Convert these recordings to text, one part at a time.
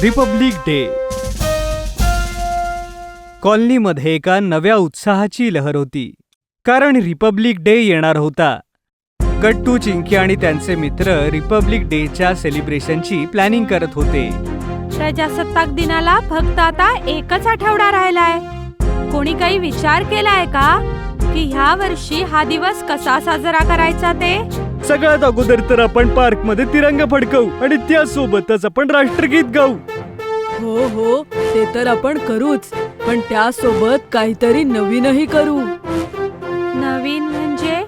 Republic day. कॉलनीमध्ये एका नव्या उत्साहाची लहर होती, कारण रिपब्लिक डे येणार होता. गट्टू, चिंकी आणि त्यांचे मित्र रिपब्लिक डेच्या सेलिब्रेशनची प्लॅनिंग करत होते. प्रजासत्ताक दिनाला फक्त आता एकच आठवडा राहिलाय. कोणी काही विचार केलाय का की ह्या वर्षी हा दिवस कसा साजरा करायचा ते? सगळ्यात अगोदर तर आपण पार्क मध्ये तिरंगा फडकवू आणि त्यासोबतच आपण राष्ट्रगीत गाऊ. हो, ते तर आपण करूच, पण त्यासोबत काहीतरी नवीनही करू. नवीन म्हणजे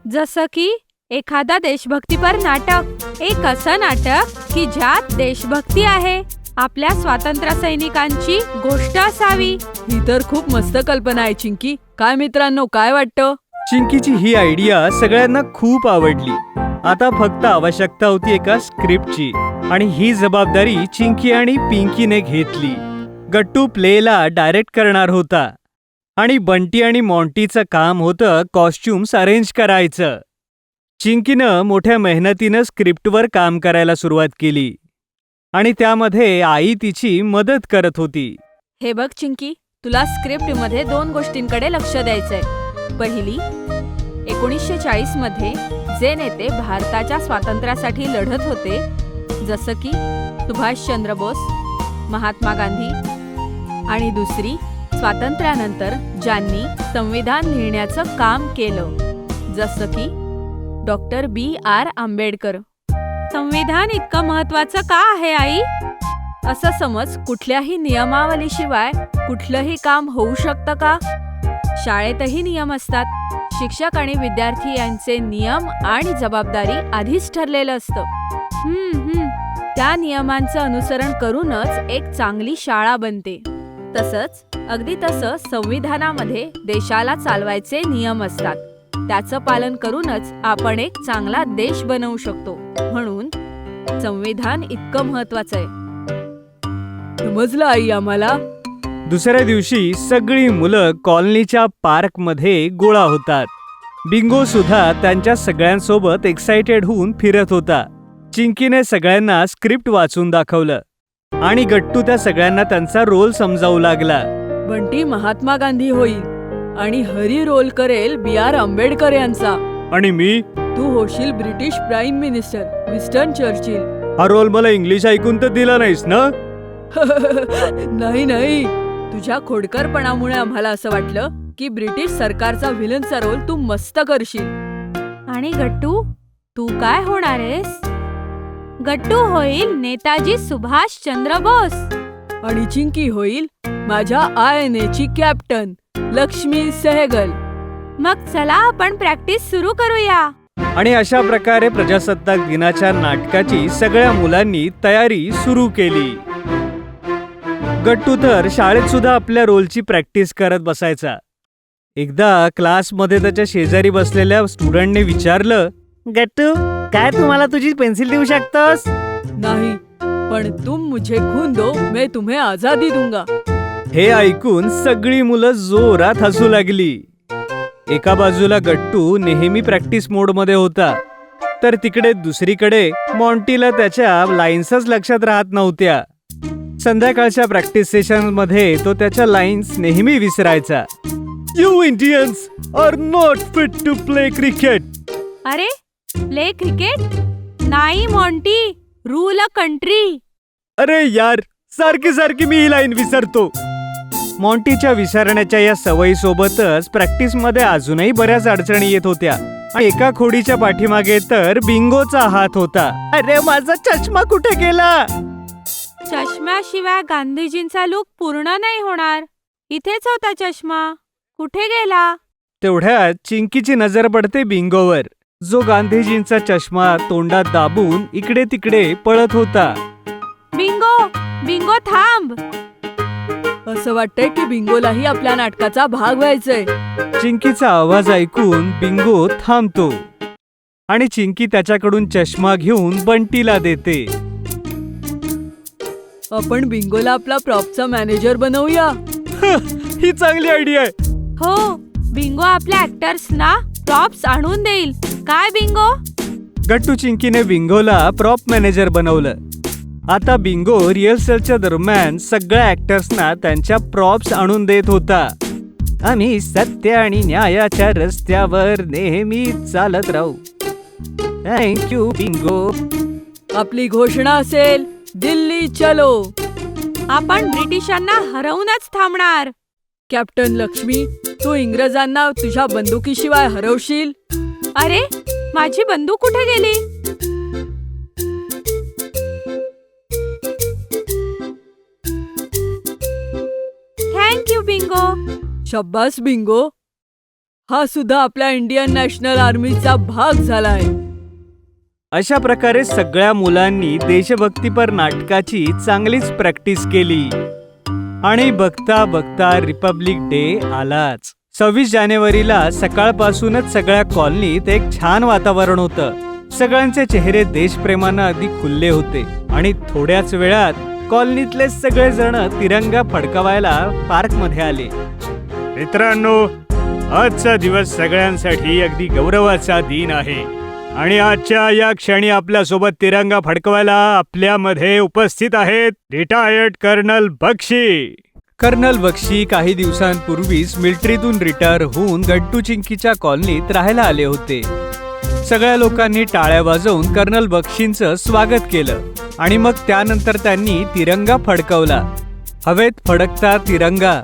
जसं की एखादा देशभक्तीपर नाटक. एक असं नाटक की ज्यात देशभक्ती आहे, आपल्या स्वातंत्र्य सैनिकांची गोष्ट असावी. ही तर खूप मस्त कल्पना आहे चिंकी. काय मित्रांनो, काय वाटतं? चिंकीची ही आयडिया सगळ्यांना खूप आवडली. आता फक्त आवश्यकता होती एका स्क्रिप्टची, आणि ही जबाबदारी चिंकी आणि पिंकीने घेतली. गट्टू प्लेला डायरेक्ट करणार होता आणि बंटी आणि मॉन्टीचं काम होतं कॉस्ट्युम्स अरेंज करायचं. चिंकीनं मोठ्या मेहनतीनं स्क्रिप्टवर काम करायला सुरुवात केली आणि त्यामध्ये आई तिची मदत करत होती. हे बघ चिंकी, तुला स्क्रिप्टमध्ये 2 गोष्टींकडे लक्ष द्यायचंय. पहिली, 1940 मध्ये जे नेते भारताच्या स्वातंत्र्यासाठी लढत होते, जसं की सुभाषचंद्र बोस, महात्मा गांधी. आणि दुसरी, स्वातंत्र्यानंतर ज्यांनी संविधान लिहिण्याचं काम केलं, जसं की डॉक्टर B.R. आंबेडकर. संविधान इतकं महत्वाचं का आहे आई? असं समज, कुठल्याही नियमावलीशिवाय कुठलंही काम होऊ शकतं का? शाळेतही नियम असतात. शिक्षक आणि विद्यार्थी यांचे नियम आणि जबाबदारी आधीच ठरलेलं असतं. त्या नियमांचं अनुसरण करूनच एक चांगली शाळा बनते. अगदी तसं संविधानामध्ये देशाला चालवायचे नियम असतात. त्याचं पालन करूनच आपण एक चांगला देश बनवू शकतो. म्हणून संविधान इतकं महत्वाचं आहे. समजलं आई आम्हाला. दुसऱ्या दिवशी सगळी मुलं कॉलनीच्या पार्कमध्ये गोळा होतात. बिंगो सुद्धा त्यांच्या सगळ्यांसोबत एक्साइटेड होऊन फिरत होता. चिंकीने सगळ्यांना स्क्रिप्ट वाचून दाखवलं आणि गट्टू त्या सगळ्यांना त्यांचा रोल समजावू लागला. बंटी महात्मा गांधी होईल आणि हरी रोल करेल B.R. आंबेडकर यांचा. आणि मी? तू होशील British prime minister Winston Churchill. हा रोल मला इंग्लिश ऐकून तर दिला नाहीस ना? नाही, तुझ्या खोडकरपणामुळे आम्हाला असं वाटलं की ब्रिटिश सरकारचा व्हिलनचा रोल तू मस्त करशील. आणि गट्टू, तू काय होणार आहेस? गट्टू होईल नेताजी सुभाषचंद्र बोस. आणि चिंकी होईल माझ्या INA ची कॅप्टन लक्ष्मी सहगल. मग चला आपण प्रॅक्टिस सुरू करूया. आणि अशा प्रकारे प्रजासत्ताक दिनाच्या नाटकाची सगळ्या मुलांनी तयारी सुरू केली. गट्टू तर शाळेत सुद्धा आपल्या रोलची प्रॅक्टिस करत बसायचा. एकदा क्लासमध्ये त्याच्या शेजारी बसलेल्या स्टुडंटने विचारलं, गट्टू, काय तुम्हाला तुझी पेन्सिल देऊ शकतोस? नाही, पण तुम मुझे खून दो, मैं तुम्हें आजादी दूंगा. हे ऐकून सगळी मुलं जोरात हसू लागली. एका बाजूला गट्टू नेहमी प्रॅक्टिस मोडमध्ये होता, तर तिकडे दुसरीकडे मॉन्टीला त्याच्या लाईन्सच लक्षात राहत नव्हत्या. संध्याकाळच्या प्रॅक्टिस सेशन मध्ये तो त्याच्या लाईन्स नेहमी विसरायचा. You Indians are not fit to play cricket. अरे, प्ले क्रिकेट? नाही मॉन्टी, रूल अ कंट्री. अरे यार, सारखी मी ही लाईन विसरतो. मॉन्टीच्या विसरण्याच्या या सवयीसोबतच प्रॅक्टिसमध्ये अजूनही बऱ्याच अडचणी येत होत्या. आणि एका खोडीच्या पाठीमागे तर बिंगोचा हात होता. अरे, माझा चष्मा कुठे गेला? चष्म्याशिवाय गांधीजींचा लूक पूर्ण नाही होणार. इथेच होता चष्मा, कुठे गेला? तेवढ्यात चिंकीची नजर पडते बिंगोवर, जो गांधीजींचा चष्मा तोंडात दाबून इकडे तिकडे पळत होता. बिंगो थांब. असं वाटतंय की बिंगोलाही आपल्या नाटकाचा भाग व्हायचंय. चिंकीचा आवाज ऐकून बिंगो थांबतो आणि चिंकी त्याच्याकडून चष्मा घेऊन बंटीला देते. आपण बिंगोला आपला प्रॉपचा मॅनेजर बनवूया. ही चांगली आयडिया आहे. हो, बिंगो आपल्या ऍक्टर्सना प्रॉप्स आणून देईल. काय बिंगो? गट्टू चिंकीने बिंगोला प्रॉप मॅनेजर बनवलं आता बिंगो रिहर्सलच्या दरम्यान सगळ्या ऍक्टर्सना त्यांच्या प्रॉप्स आणून देत होता. आम्ही सत्य आणि न्यायाच्या रस्त्यावर नेहमी चालत राहू. Thank you Bingo. आपली घोषणा असेल, दिल्ली चलो. आपण ब्रिटिशांना हरवूनच थांबणार. कॅप्टन लक्ष्मी, तू इंग्रजांना तुझ्या बंदुकीशिवाय हरवशील? अरे, माझी बंदूक कुठे गेली? Thank you Bingo. शब्बास बिंगो. हा सुद्धा आपल्या इंडियन नॅशनल आर्मीचा भाग झालाय. अशा प्रकारे सगळ्या मुलांनी देशभक्तीपर नाटकाची चांगलीच प्रॅक्टिस केली आणि बघता बघता रिपब्लिक डे आलाच. 26 जानेवारीला सकाळपासूनच सगळ्या कॉलनीत एक छान वातावरण होतं. सगळ्यांचे चेहरे देशप्रेमानं अधिक खुलले होते आणि थोड्याच वेळात कॉलनीतले सगळेजण तिरंगा फडकवायला पार्कमध्ये आले. मित्रांनो, आजचा दिवस सगळ्यांसाठी अगदी गौरवाचा दिन आहे आणि आजच्या या क्षणी आपल्यासोबत तिरंगा फडकवायला आपल्यामध्ये उपस्थित आहेत retired colonel Bakshi. Colonel Bakshi काही दिवसांपूर्वीच मिलिटरीतून रिटायर होऊन गट्टू चिंकीच्या कॉलनीत राहायला आले होते. सगळ्या लोकांनी टाळ्या वाजवून कर्नल बक्षींचं स्वागत केलं आणि मग त्यानंतर त्यांनी तिरंगा फडकवला. हवेत फडकता तिरंगा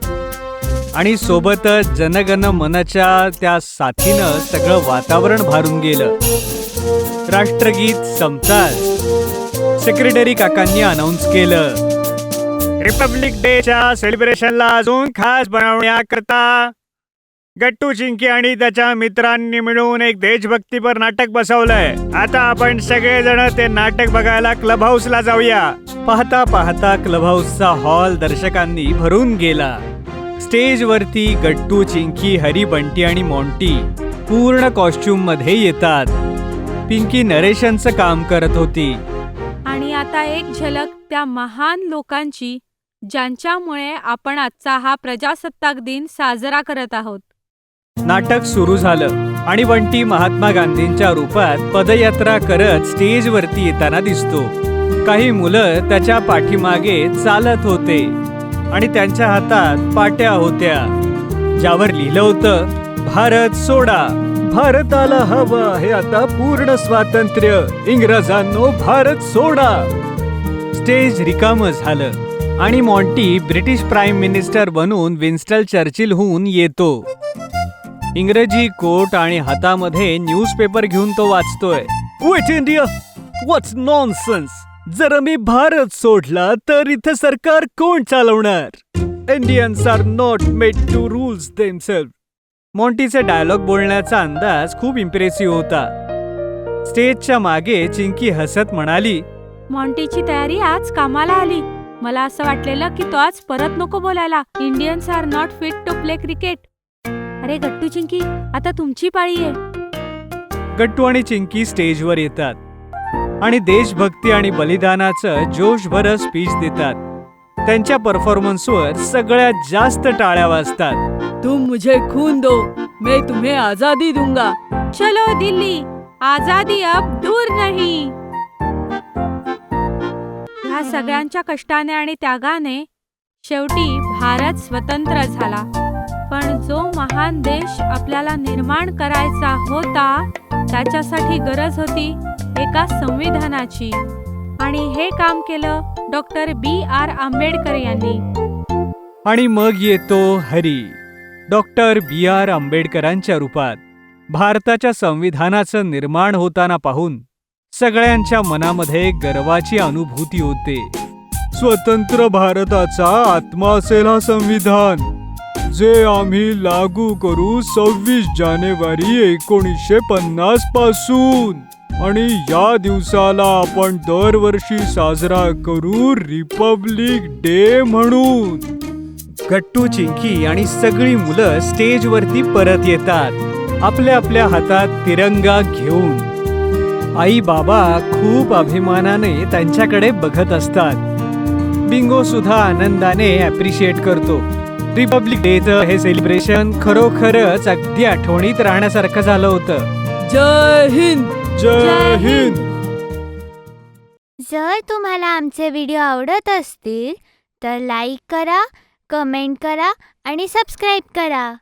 आणि सोबतच जनगण मनच्या त्या साथीनं सगळं वातावरण भारून गेलं. राष्ट्रगीत संपताच सेक्रेटरी काकांनी अनाउन्स केलं, रिपब्लिक डेच्या सेलिब्रेशनला अजून खास बनवण्याकरता गट्टू चिंकी आणि त्याच्या मित्रांनी मिळून एक देशभक्तीपर नाटक बसवलंय. आता आपण सगळेजण ते नाटक बघायला क्लब हाऊसला जाऊया. पाहता पाहता क्लब हाऊसचा हॉल दर्शकांनी भरून गेला. स्टेजवरती गट्टू चिंकी, हरी, बंटी आणि मॉन्टी पूर्ण कॉस्ट्युम मध्ये येतात. पिंकी नरेशनचं काम करत होती. आणि आता एक झलक त्या महान लोकांची ज्यांच्यामुळे आपण आजचा हा प्रजासत्ताक दिन साजरा करत आहोत. नाटक सुरू झालं आणि बंटी महात्मा गांधींच्या रूपात पदयात्रा करत स्टेजवरती येताना दिसतो. काही मुलं त्याच्या पाठीमागे चालत होते आणि त्यांच्या हातात पाट्या होत्या ज्यावर लिहिलं होतं, भारत सोडा, भारताला हवं आहे आता पूर्ण स्वातंत्र्य, इंग्रजांनो भारत सोडा. स्टेज रिकामं झालं आणि मॉन्टी ब्रिटिश प्राईम मिनिस्टर बनून विन्स्टन चर्चिल होऊन येतो. इंग्रजी कोट आणि हातामध्ये न्यूजपेपर घेऊन तो वाचतोय. Quit India, what's nonsense. जर मी भारत सोडला तर इथे सरकार कोण चालवणार? Indians are not made to rules themselves. मॉन्टीचे डायलॉग बोलण्याचा अंदाज खूप इम्प्रेसिव्ह होता. स्टेजच्या मागे चिंकी हसत म्हणाली, मॉन्टीची तयारी आज कामाला आली. मला असं वाटलेलं की तो आज परत नको बोलायला. Indians are not fit to play cricket. अरे गट्टू चिंकी, आता तुमची पाळी आहे. गट्टू आणि चिंकी स्टेजवर येतात आणि देशभक्ती आणि बलिदानाचं जोशभर स्पीच देतात. त्यांच्या परफॉर्मन्सवर सगळ्यात जास्त टाळ्या वाजतात. तुम मुझे खून दो, मैं तुम्हें आजादी दूंगा. चलो दिल्ली, आजादी अब दूर नहीं. ह्या सगळ्यांच्या कष्टाने आणि त्यागाने शेवटी भारत स्वतंत्र झाला. पण जो महान देश आपल्याला निर्माण करायचा होता त्याच्यासाठी गरज होती एका संविधानाची. आणि हे काम केलं डॉक्टर B.R. आंबेडकर यांनी. आणि मग येतो हरी, डॉक्टर B.R. आंबेडकरांच्या रूपात. भारताच्या संविधानाचं निर्माण होताना पाहून सगळ्यांच्या मनामध्ये गर्वाची अनुभूती होते. स्वतंत्र भारताचा आत्मा असेल हा संविधान, जे आम्ही लागू करू 26 जानेवारी 1950 पासून. आणि या दिवसाला आपण दरवर्षी साजरा करू रिपब्लिक डे म्हणून. गट्टू चिंकी आणि सगळी मुलं स्टेजवरती परत येतात, आपल्या आपल्या हातात तिरंगा घेऊन. आई बाबा खूप अभिमानाने त्यांच्याकडे बघत असतात. बिंगो सुद्धा आनंदाने ॲप्रिशिएट करतो. रिपब्लिक डेचं हे सेलिब्रेशन खरोखरच अगदी आठवणीत राहण्यासारखं झालं होतं. जय हिंद. जय हिंद. जर तुम्हाला आमचे व्हिडिओ आवडत असतील तर लाईक करा, कमेंट करा आणि सबस्क्राईब करा.